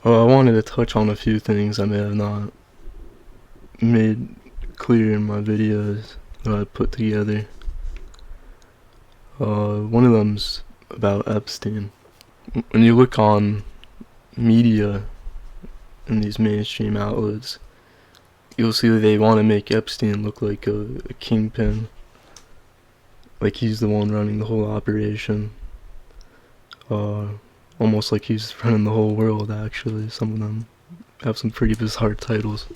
I wanted to touch on a few things I may have not made clear in my videos that I put together. One of them's about Epstein. When you look on media in these mainstream outlets, you'll see that they want to make Epstein look like a kingpin, like he's the one running the whole operation. Almost like he's running the whole world, actually. Some of them have some pretty bizarre titles.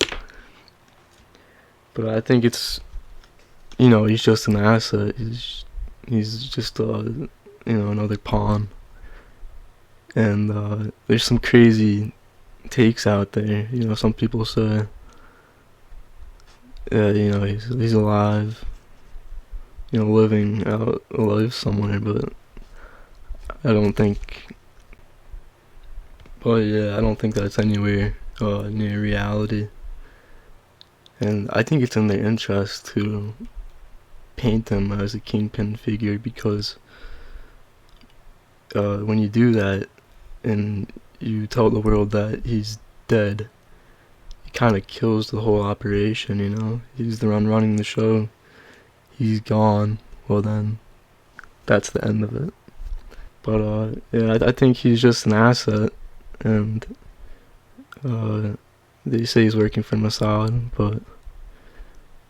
But I think it's, he's just an asset. He's just, another pawn. And there's some crazy takes out there. Some people say, he's alive, living out a life somewhere, but I don't think that's anywhere near reality. And I think it's in their interest to paint him as a kingpin figure, because when you do that and you tell the world that he's dead, it kind of kills the whole operation. He's the one running the show, he's gone, well then that's the end of it. But I think he's just an asset, and they say he's working for Mossad, but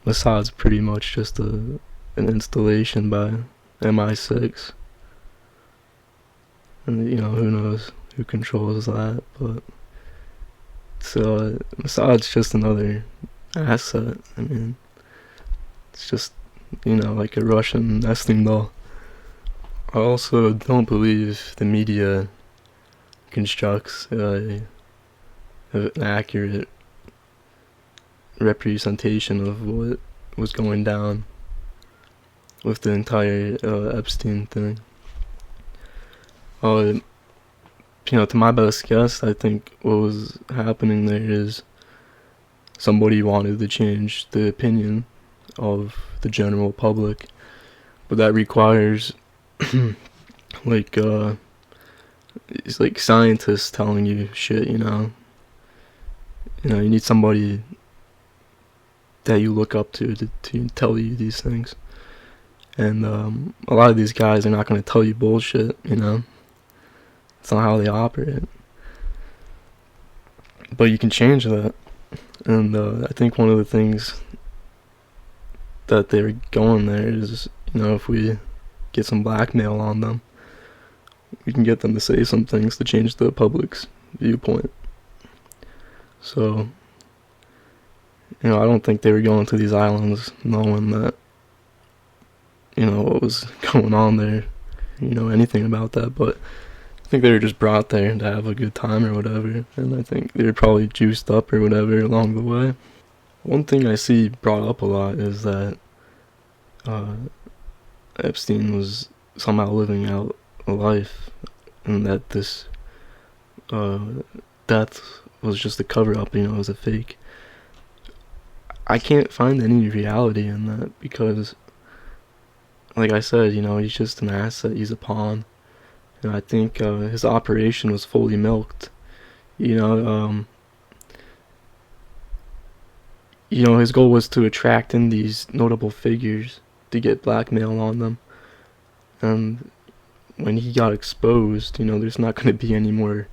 Mossad's pretty much just an installation by MI6, and who knows who controls that, but Mossad's just another asset. I mean, it's just like a Russian nesting doll. I also don't believe the media constructs an accurate representation of what was going down with the entire Epstein thing. To my best guess, I think what was happening there is somebody wanted to change the opinion of the general public, but that requires it's like scientists telling you shit. You need somebody that you look up to tell you these things, and a lot of these guys are not going to tell you bullshit. It's not how they operate, but you can change that. And I think one of the things that they're going there is, if we get some blackmail on them, we can get them to say some things to change the public's viewpoint. So, I don't think they were going to these islands knowing that, what was going on there, anything about that, but I think they were just brought there to have a good time or whatever, and I think they were probably juiced up or whatever along the way. One thing I see brought up a lot is that Epstein was somehow living out a life, and that this death was just a cover-up, it was a fake. I can't find any reality in that, because, like I said, he's just an asset, he's a pawn, and I think his operation was fully milked. His goal was to attract in these notable figures to get blackmail on them, and when he got exposed, there's not going to be any more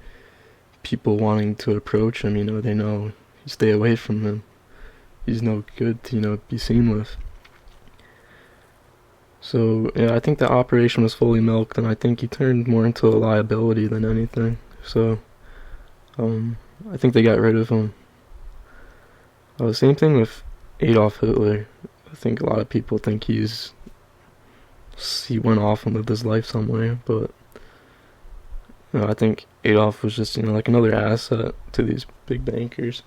people wanting to approach him. They know, stay away from him, he's no good to be seen with. So yeah, I think the operation was fully milked, and I think he turned more into a liability than anything. So I think they got rid of him. Same thing with Adolf Hitler. I think a lot of people think he went off and lived his life somewhere, but I think Adolf was just like another asset to these big bankers.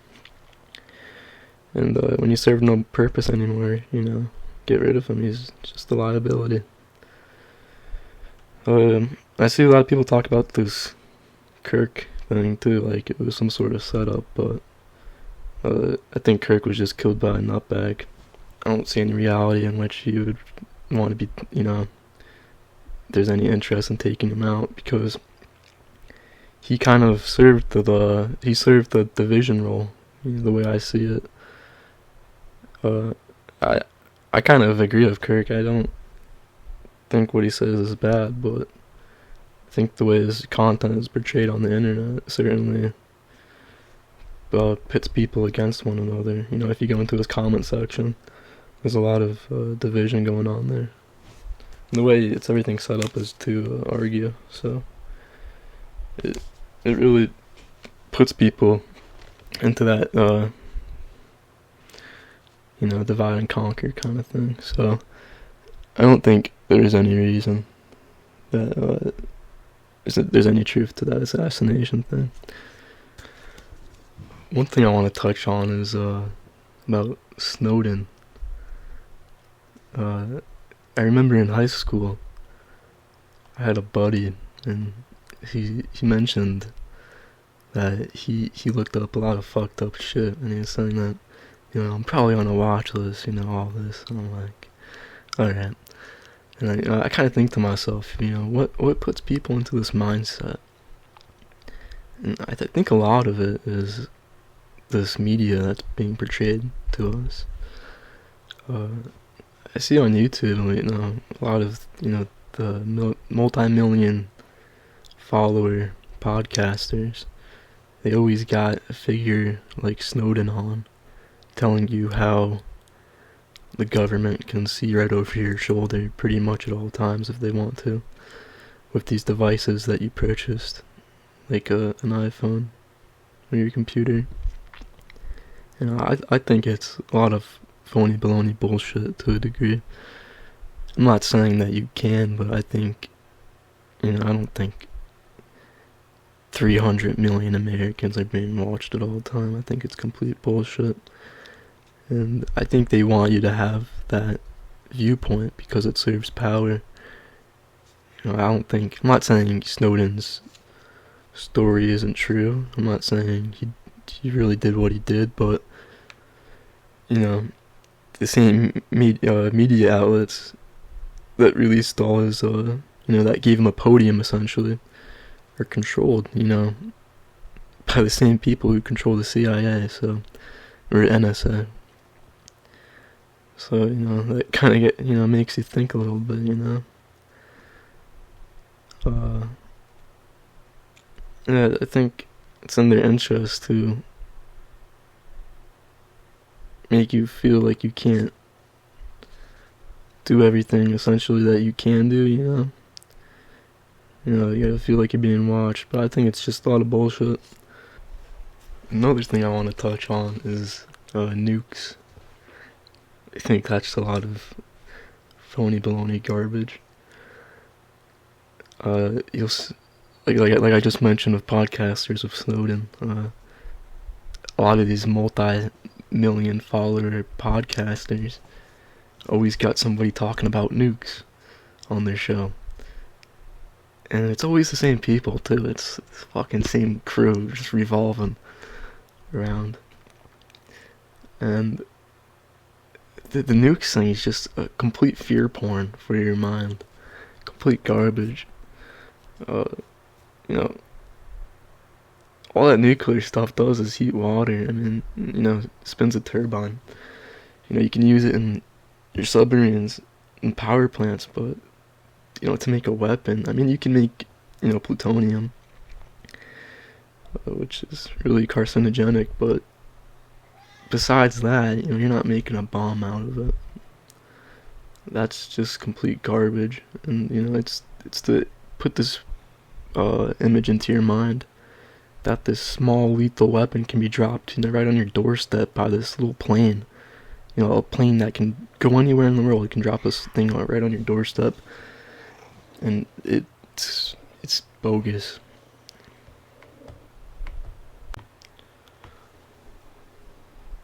And when you serve no purpose anymore, get rid of him. He's just a liability. I see a lot of people talk about this Kirk thing too, like it was some sort of setup, but I think Kirk was just killed by a nutbag. I don't see any reality in which he would want to be, there's any interest in taking him out, because he kind of served the division role, the way I see it. I kind of agree with Kirk. I don't think what he says is bad, but I think the way his content is portrayed on the internet certainly pits people against one another. If you go into his comment section, there's a lot of division going on there. And the way everything's set up is to argue, so it really puts people into that divide and conquer kind of thing. So I don't think there's any reason that there's any truth to that assassination thing. One thing I want to touch on is about Snowden. I remember in high school, I had a buddy, and he mentioned that he looked up a lot of fucked up shit, and he was saying that, I'm probably on a watch list, all this, and I'm like, alright. And I kind of think to myself, what puts people into this mindset? And I think a lot of it is this media that's being portrayed to us. I see on YouTube, a lot of, the multi-million follower podcasters, they always got a figure like Snowden on, telling you how the government can see right over your shoulder pretty much at all times if they want to, with these devices that you purchased, like an iPhone or your computer. I think it's a lot of phony baloney bullshit to a degree. I'm not saying that you can, but I think, I don't think 300 million Americans are being watched at all time. I think it's complete bullshit. And I think they want you to have that viewpoint because it serves power. I'm not saying Snowden's story isn't true. I'm not saying he really did what he did, but the same media outlets that released all his that gave him a podium essentially are controlled by the same people who control the CIA, or NSA. So that kind of makes you think a little bit. I think it's in their interest to make you feel like you can't do everything essentially that you can do, you gotta feel like you're being watched, but I think it's just a lot of bullshit. Another thing I want to touch on is nukes. I think that's a lot of phony baloney garbage. Like I just mentioned with podcasters of Snowden, a lot of these multi-million follower podcasters always got somebody talking about nukes on their show. And it's always the same people too. It's fucking same crew just revolving around. And the nukes thing is just a complete fear porn for your mind. Complete garbage. All that nuclear stuff does is heat water. I mean, spins a turbine. You can use it in your submarines and power plants, but, to make a weapon, I mean, you can make, plutonium, which is really carcinogenic, but besides that, you're not making a bomb out of it. That's just complete garbage, and, it's to put this image into your mind that this small lethal weapon can be dropped right on your doorstep by this little plane. A plane that can go anywhere in the world. It can drop this thing right on your doorstep, and it's bogus.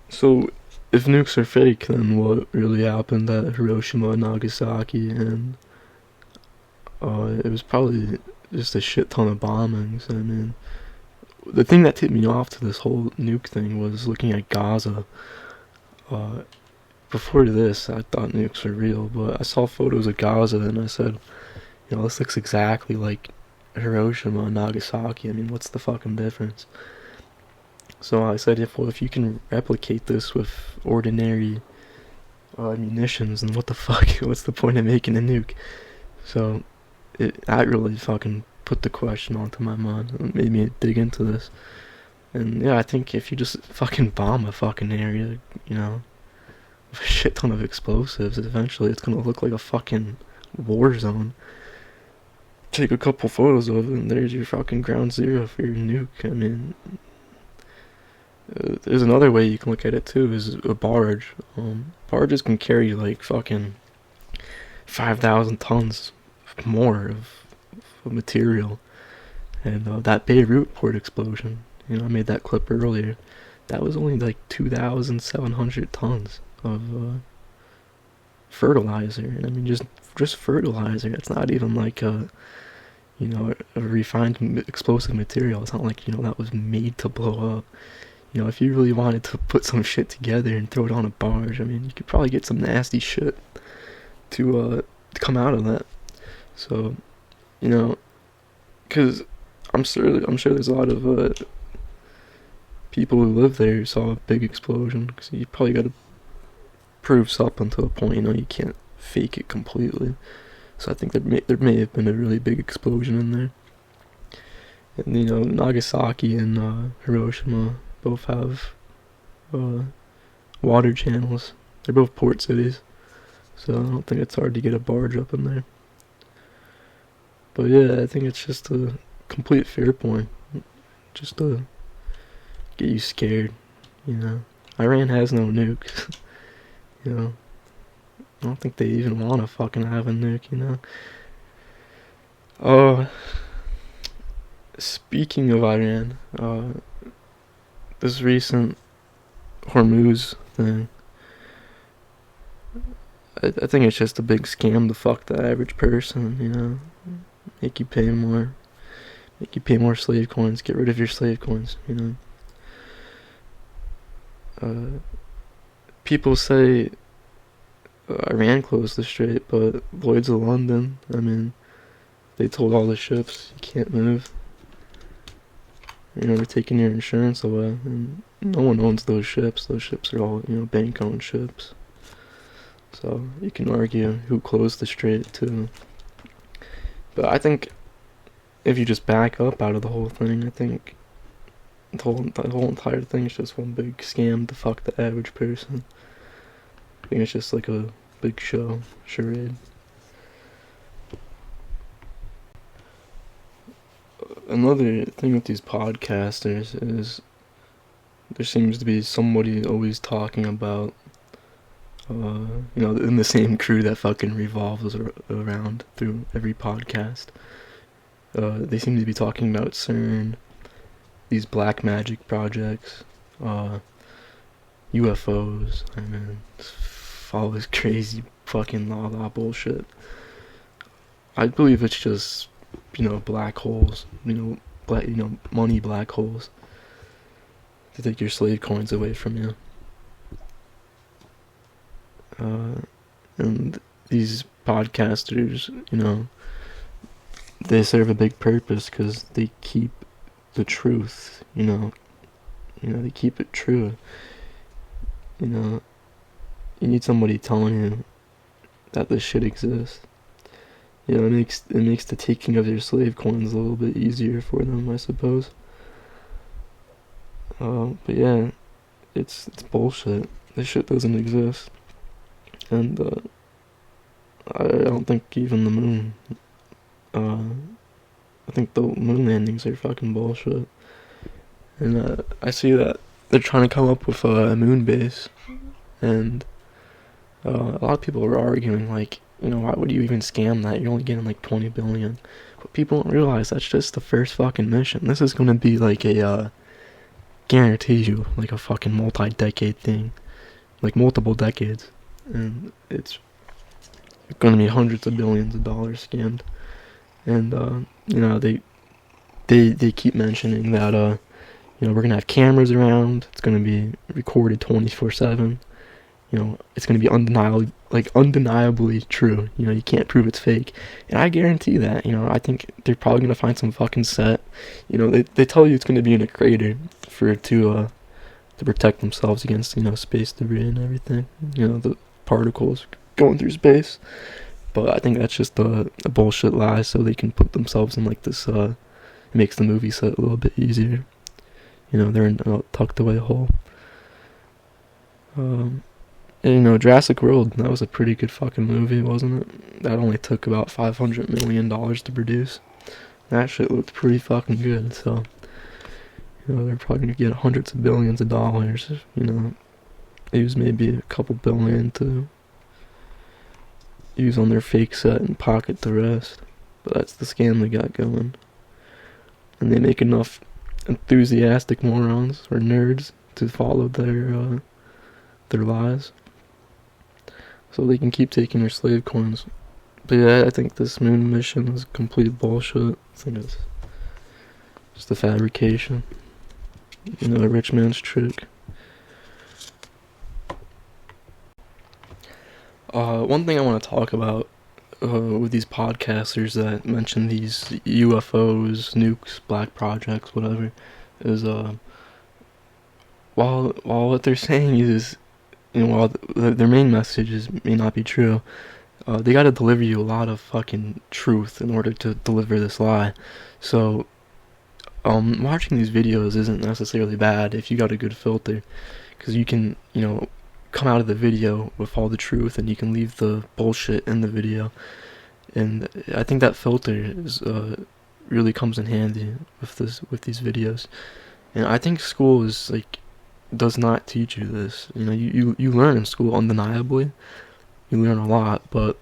So, if nukes are fake, then what really happened at Hiroshima and Nagasaki? And it was probably just a shit ton of bombings. I mean, the thing that tipped me off to this whole nuke thing was looking at Gaza. Before this, I thought nukes were real, but I saw photos of Gaza and I said, this looks exactly like Hiroshima and Nagasaki. I mean, what's the fucking difference? So I said, if you can replicate this with ordinary munitions, then what the fuck? What's the point of making a nuke? So that really fucking put the question onto my mind and made me dig into this. And yeah, I think if you just fucking bomb a fucking area, you know, with a shit ton of explosives, eventually it's gonna look like a fucking war zone. Take a couple photos of it, and there's your fucking ground zero for your nuke. I mean, there's another way you can look at it too, is a barge. Barges can carry like fucking 5,000 tons more of material. And that Beirut port explosion, you know, I made that clip earlier. That was only like 2,700 tons of fertilizer. And I mean, just fertilizer. It's not even like a refined explosive material. It's not like, you know, that was made to blow up. You know, if you really wanted to put some shit together and throw it on a barge, I mean, you could probably get some nasty shit to come out of that. So, you know, because I'm sure there's a lot of people who live there who saw a big explosion. Because you probably got to prove something to a point. You know, you can't fake it completely. So I think there may have been a really big explosion in there. And you know, Nagasaki and Hiroshima both have water channels. They're both port cities, so I don't think it's hard to get a barge up in there. But yeah, I think it's just a complete fear porn, just to get you scared. You know, Iran has no nukes. You know, I don't think they even want to fucking have a nuke. You know. Speaking of Iran, this recent Hormuz thing, I think it's just a big scam to fuck the average person, you know. Make you pay more slave coins, get rid of your slave coins, you know. People say Iran closed the strait, but Lloyd's of London, I mean, they told all the ships, you can't move. You know, they're taking your insurance away, and no one owns those ships. Those ships are all, you know, bank-owned ships. So you can argue who closed the strait too. But I think if you just back up out of the whole thing, I think the whole entire thing is just one big scam to fuck the average person. I think it's just like a big charade. Another thing with these podcasters is there seems to be somebody always talking about, you know, in the same crew that fucking revolves around through every podcast. They seem to be talking about CERN, these black magic projects, UFOs, I mean, all this crazy fucking la bullshit. I believe it's just, you know, black holes, money black holes to take your slave coins away from you. And these podcasters, you know, they serve a big purpose because they keep the truth, you know, they keep it true. You know, you need somebody telling you that this shit exists. You know, it makes the taking of your slave coins a little bit easier for them, I suppose. But yeah, it's bullshit. This shit doesn't exist. And I don't think even the moon. I think the moon landings are fucking bullshit. And I see that they're trying to come up with a moon base, and a lot of people are arguing like, you know, why would you even scam that? You're only getting like 20 billion. But people don't realize that's just the first fucking mission. This is gonna be like a guarantee you like a fucking multi-decade thing, like multiple decades, and it's gonna be hundreds of billions of dollars scammed. And you know, they keep mentioning that you know, we're gonna have cameras around. It's gonna be recorded 24/7. You it's going to be undeniably true. You can't prove it's fake. And I guarantee that, I think they're probably going to find some fucking set. They tell you it's going to be in a crater to protect themselves against, space debris and everything. The particles going through space. But I think that's just a bullshit lie so they can put themselves in like this, it makes the movie set a little bit easier. They're in a tucked away hole. And, Jurassic World, that was a pretty good fucking movie, wasn't it? That only took about $500 million to produce. That shit looked pretty fucking good, so, they're probably gonna get hundreds of billions of dollars, use maybe a couple billion to use on their fake set and pocket the rest. But that's the scam they got going. And they make enough enthusiastic morons, or nerds, to follow their lies. So they can keep taking their slave coins. But yeah, I think this moon mission is complete bullshit. I think it's just a fabrication. A rich man's trick. One thing I want to talk about with these podcasters that mention these UFOs, nukes, black projects, whatever, is while what they're saying is, while their main messages may not be true, they gotta deliver you a lot of fucking truth in order to deliver this lie. So, watching these videos isn't necessarily bad if you got a good filter, because you can, come out of the video with all the truth, and you can leave the bullshit in the video. And I think that filter is really comes in handy with these videos. And I think school does not teach you this. You learn in school undeniably. You learn a lot, but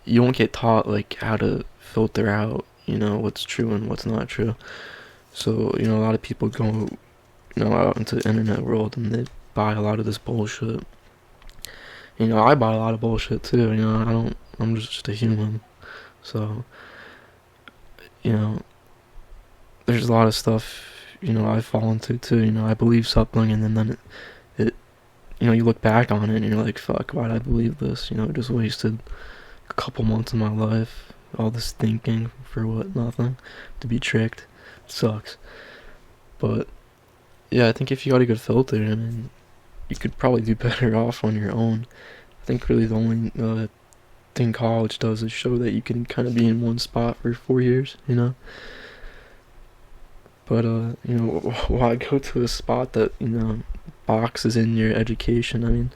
you won't get taught how to filter out, what's true and what's not true. So, a lot of people go, out into the internet world and they buy a lot of this bullshit. I buy a lot of bullshit too. I'm just a human. So, there's a lot of stuff, I fall into too. I believe something, and then it you look back on it and you're like, fuck, why'd I believe this? I just wasted a couple months of my life, all this thinking for what? Nothing. To be tricked. It sucks. But yeah, I think if you got a good filter, you could probably do better off on your own. I think really the only thing college does is show that you can kind of be in one spot for 4 years, But, why go to a spot that, boxes in your education?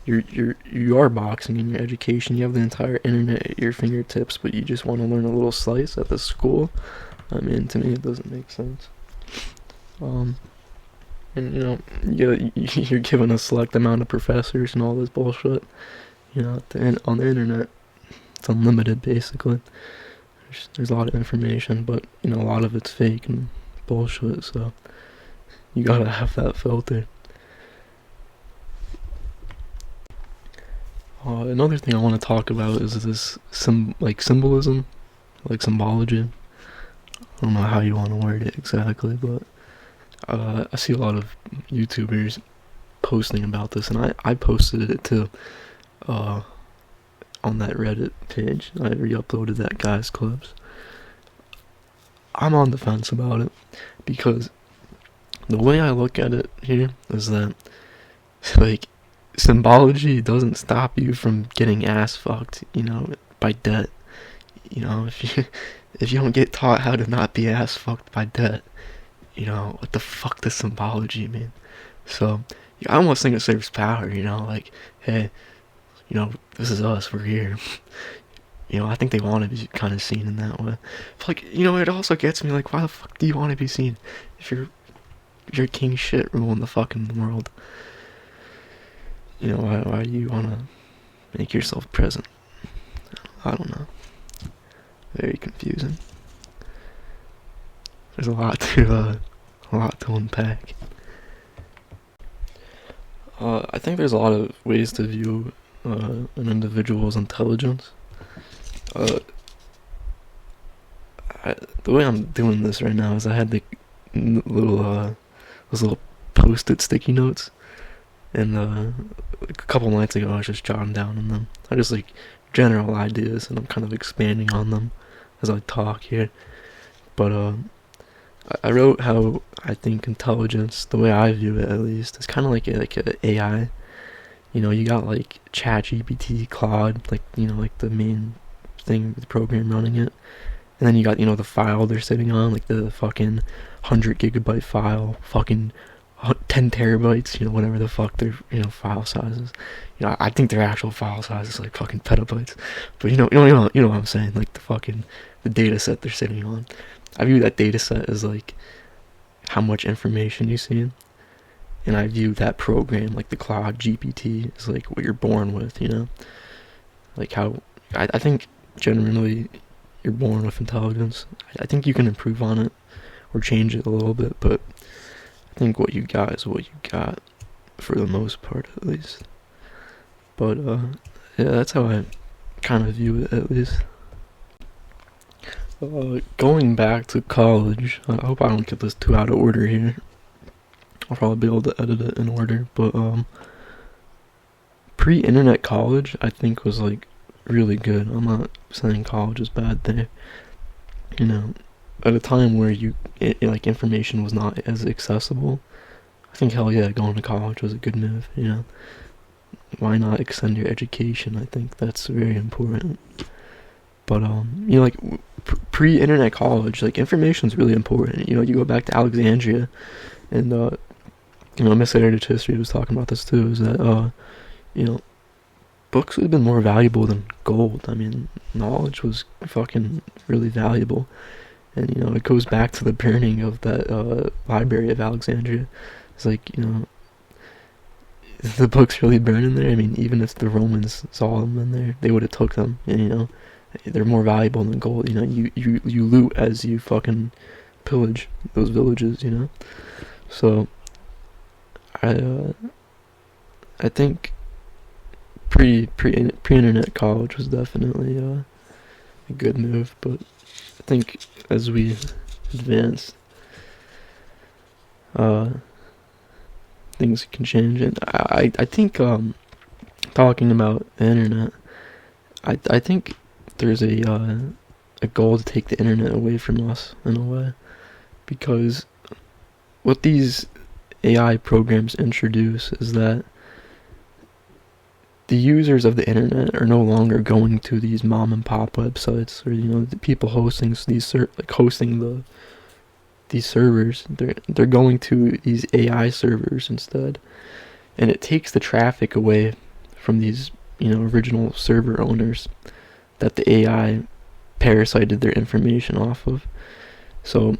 You are boxing in your education. You have the entire internet at your fingertips, but you just want to learn a little slice at the school. To me, it doesn't make sense. And, you're given a select amount of professors and all this bullshit. On the internet, it's unlimited, basically. There's a lot of information, but, a lot of it's fake and bullshit, so you gotta have that filter. Another thing I want to talk about is this symbolism, symbology. I don't know how you want to word it exactly, but I see a lot of YouTubers posting about this, and I posted it too on that Reddit page. I re-uploaded that guy's clips. I'm on the fence about it, because the way I look at it here is that, symbology doesn't stop you from getting ass fucked, by debt. If you don't get taught how to not be ass fucked by debt, what the fuck does symbology mean? So, I almost think it serves power, hey, this is us, we're here. I think they want to be kind of seen in that way. But, it also gets me, why the fuck do you want to be seen if you're king shit ruling the fucking world? Why do you want to make yourself present? I don't know. Very confusing. There's a lot to unpack. I think there's a lot of ways to view an individual's intelligence. The way I'm doing this right now is I had those little post-it sticky notes, And a couple nights ago, I was just jotting down on them. I just like general ideas, and I'm kind of expanding on them as I talk here. But I wrote how I think intelligence, the way I view it at least, is kind of like a AI. You know, you got like ChatGPT, Claude, like, you know, like the main thing, the program running it. And then you got, you know, the file they're sitting on, like the fucking 100 gigabyte file, fucking 10 terabytes, you know, whatever the fuck their, you know, file sizes. You know, I think their actual file size is like fucking petabytes. But you know what I'm saying, like the data set they're sitting on. I view that data set as like how much information you see. And I view that program, like the Claude GPT, as like what you're born with, you know? Like how, I think generally you're born with intelligence. I think you can improve on it or change it a little bit, but I think what you got is what you got, for the most part at least. But yeah, that's how I kind of view it at least. Going back to college, I hope I don't get this too out of order here. I'll probably be able to edit it in order, but pre-internet college I think was like really good. I'm not saying college is bad there. You know, at a time where like information was not as accessible, I think hell yeah, going to college was a good move, you know. Why not extend your education? I think that's very important. But you know, like pre-internet college, like information's really important. You know, you go back to Alexandria, and you know, Miss Heritage History was talking about this too, is that you know, books would have been more valuable than gold. I mean, knowledge was fucking really valuable. And, you know, it goes back to the burning of that library of Alexandria. It's like, you know, is the books really burning there? I mean, even if the Romans saw them in there, they would have took them. And, you know, they're more valuable than gold. You know, you loot as you fucking pillage those villages, you know? So, I think pre-internet college was definitely a good move, but I think as we advance, things can change. And I think talking about the internet, I think there's a goal to take the internet away from us in a way, because what these AI programs introduce is that the users of the internet are no longer going to these mom and pop websites, or, you know, the people hosting these these servers. They're going to these AI servers instead, and it takes the traffic away from these, you know, original server owners that the AI parasited their information off of. So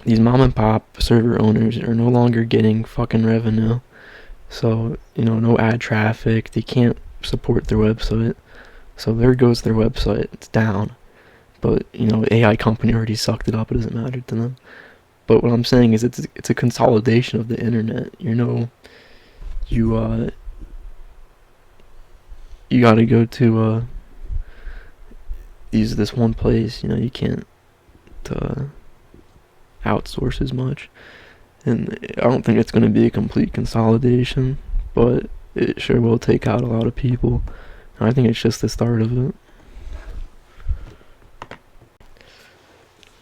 these mom and pop server owners are no longer getting fucking revenue. So, you know, no ad traffic, they can't support their website. So there goes their website, it's down. But, you know, AI company already sucked it up, it doesn't matter to them. But what I'm saying is it's a consolidation of the internet. You know, you gotta go to this one place, you know, you can't outsource as much. And I don't think it's going to be a complete consolidation, but it sure will take out a lot of people. And I think it's just the start of it.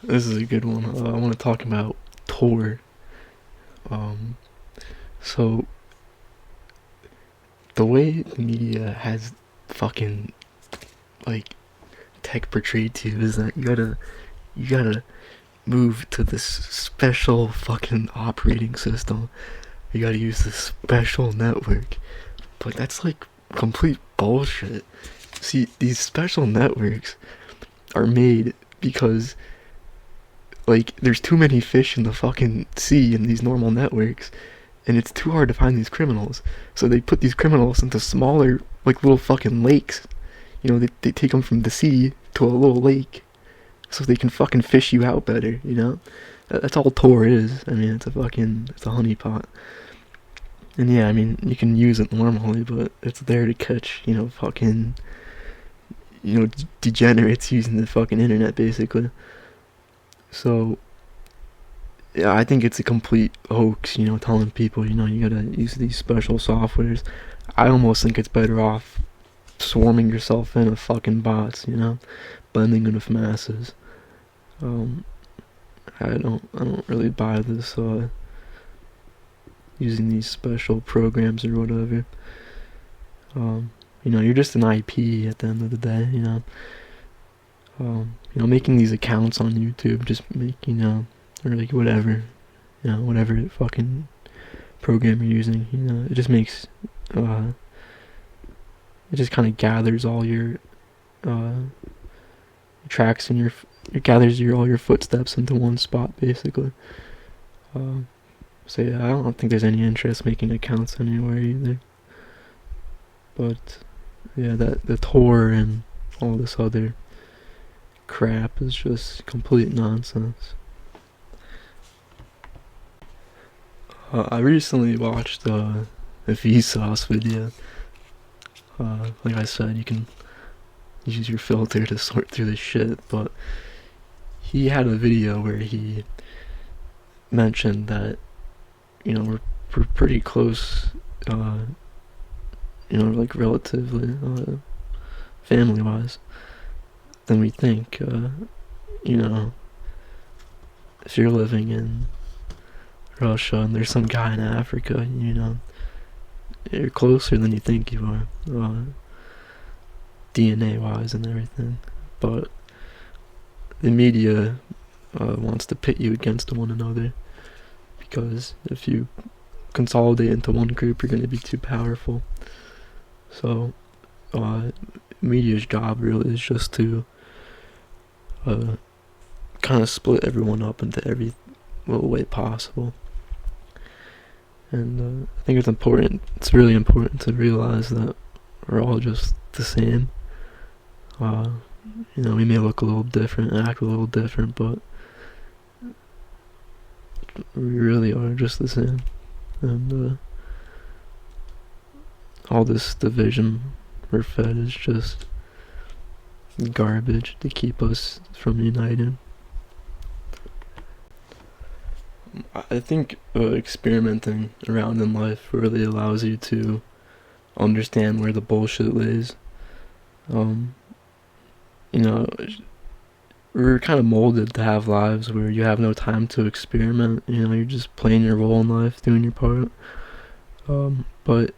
This is a good one. I want to talk about Tor. So the way the media has fucking like tech portrayed to you is that you gotta move to this special fucking operating system. You gotta use this special network. But that's like complete bullshit. See, these special networks are made because, like, there's too many fish in the fucking sea in these normal networks, and it's too hard to find these criminals. So they put these criminals into smaller, like, little fucking lakes. You know, they take them from the sea to a little lake, so they can fucking fish you out better, you know? That's all Tor is. I mean, it's a honeypot. And yeah, I mean, you can use it normally, but it's there to catch, you know, fucking, you know, degenerates using the fucking internet, basically. So, yeah, I think it's a complete hoax, telling people, you gotta use these special softwares. I almost think it's better off swarming yourself in with fucking bots, blending in with masses. Um, I don't really buy this, using these special programs or whatever. You're just an IP at the end of the day, making these accounts on YouTube, just making, or like whatever, whatever fucking program you're using, it just makes, it just kind of gathers all your, tracks and it gathers all your footsteps into one spot, basically. So yeah, I don't think there's any interest making accounts anywhere either. But yeah, the Tor and all this other crap is just complete nonsense. I recently watched a Vsauce video. Like I said, you can use your filter to sort through this shit, but he had a video where he mentioned that, we're pretty close, like relatively, family-wise, than we think. If you're living in Russia and there's some guy in Africa, you're closer than you think you are, DNA-wise and everything. But the media wants to pit you against one another, because if you consolidate into one group, you're going to be too powerful. So, media's job really is just to kind of split everyone up into every little way possible. And I think it's really important to realize that we're all just the same. We may look a little different, act a little different, but we really are just the same. And all this division we're fed is just garbage to keep us from uniting. I think experimenting around in life really allows you to understand where the bullshit lays. We're kind of molded to have lives where you have no time to experiment. You're just playing your role in life, doing your part. But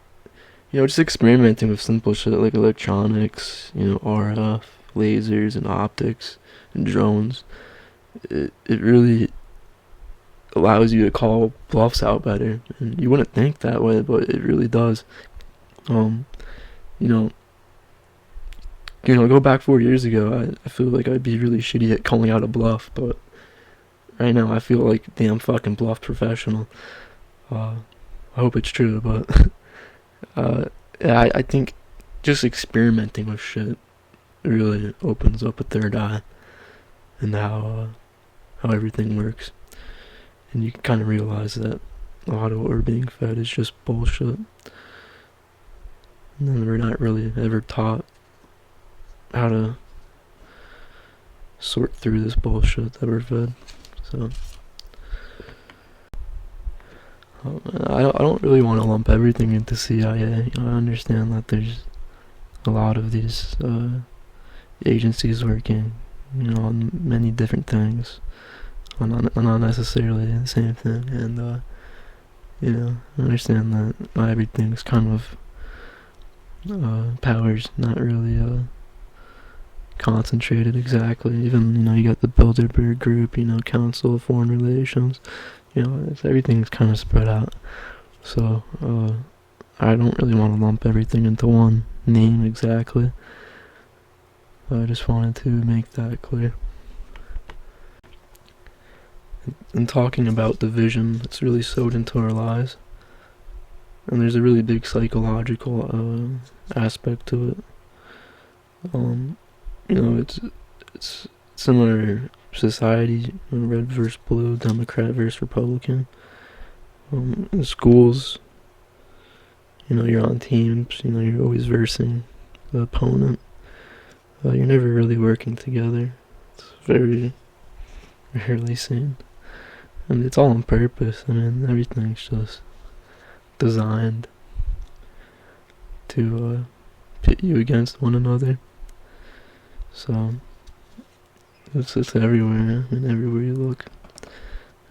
just experimenting with simple shit like electronics, RF, lasers, and optics, and drones. It really allows you to call bluffs out better. And you wouldn't think that way, but it really does. Go back 4 years ago, I feel like I'd be really shitty at calling out a bluff, but right now I feel like damn fucking bluff professional. I hope it's true, but yeah, I think just experimenting with shit really opens up a third eye and how everything works. And you can kind of realize that a lot of what we're being fed is just bullshit. And then we're not really ever taught how to sort through this bullshit that we're fed. So I don't really want to lump everything into CIA. I understand that there's a lot of these agencies working, on many different things, on not necessarily the same thing. And I understand that not everything's kind of power's not really concentrated exactly. Even you got the Bilderberg Group, Council of Foreign Relations. Everything's kind of spread out. So I don't really want to lump everything into one name exactly. I just wanted to make that clear. And talking about division, it's really sewed into our lives. And there's a really big psychological aspect to it. It's similar society, red versus blue, Democrat versus Republican. In schools, you're on teams, you're always versing the opponent. You're never really working together. It's very rarely seen. And it's all on purpose. I mean, everything's just designed to pit you against one another. So it's everywhere, and everywhere you look.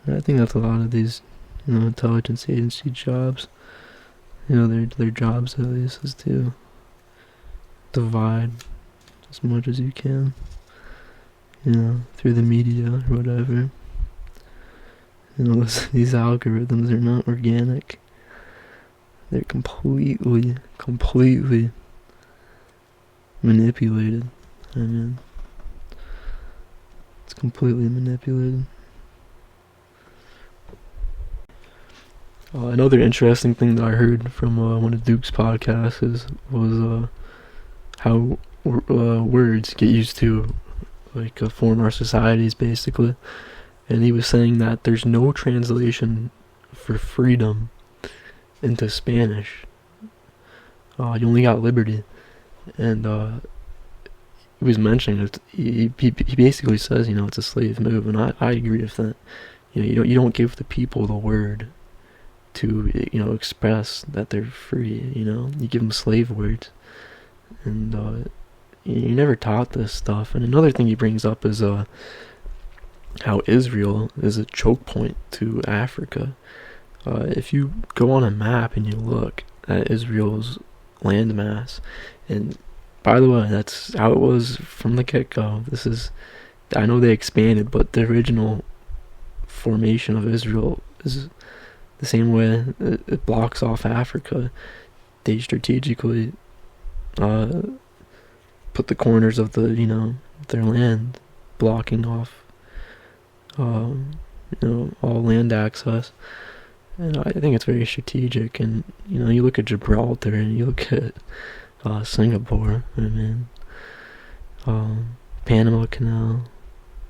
And I think that's a lot of these, intelligence agency jobs. Their jobs at least is to divide as much as you can, through the media or whatever. These algorithms are not organic. They're completely manipulated. I mean, it's completely manipulated. Another interesting thing that I heard from one of Duke's podcasts was how words get used to form our societies, basically. And he was saying that there's no translation for freedom into Spanish. You only got liberty. And he was mentioning it. He basically says, it's a slave move, and I agree with that. You don't give the people the word to express that they're free. You give them slave words, and you're never taught this stuff. And another thing he brings up is how Israel is a choke point to Africa. If you go on a map and you look at Israel's landmass, and by the way, that's how it was from the get-go. I know they expanded, but the original formation of Israel is the same way. It blocks off Africa. They strategically put the corners of their land, blocking off all land access. And I think it's very strategic. And you look at Gibraltar and you look at Singapore. I mean, Panama Canal,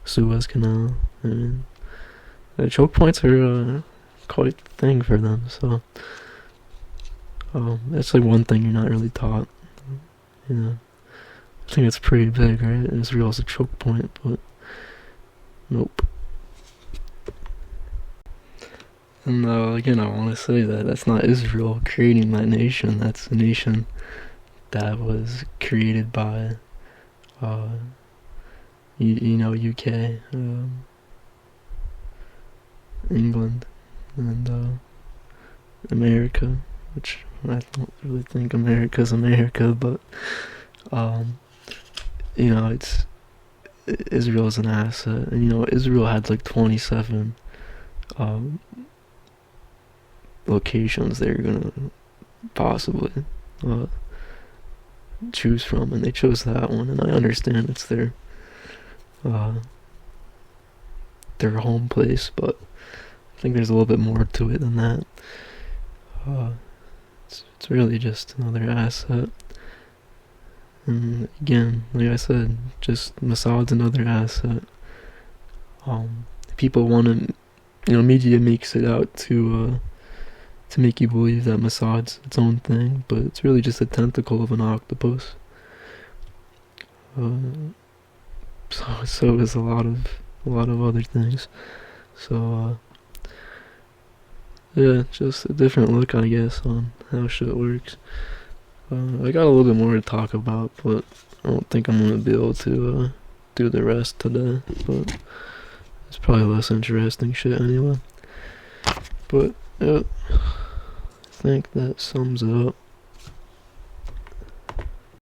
Suez Canal. I mean, the choke points are quite a thing for them. So that's one thing you're not really taught. I think it's pretty big, right? Israel's a choke point, but nope. And again, I want to say that that's not Israel creating that nation. That's a nation that was created by, UK, England, and America, which I don't really think America's America, but it's Israel's an asset. And Israel had 27 locations they're gonna possibly choose from, and they chose that one. And I understand it's their home place, but I think there's a little bit more to it than that. It's really just another asset. And again, like I said, just Mossad's another asset. People want to, media makes it out to make you believe that Mossad's its own thing, but it's really just a tentacle of an octopus. So is a lot of other things. So yeah, just a different look, I guess, on how shit works. I got a little bit more to talk about, but I don't think I'm gonna be able to do the rest today. But it's probably less interesting shit anyway. But yeah, I think that sums it up.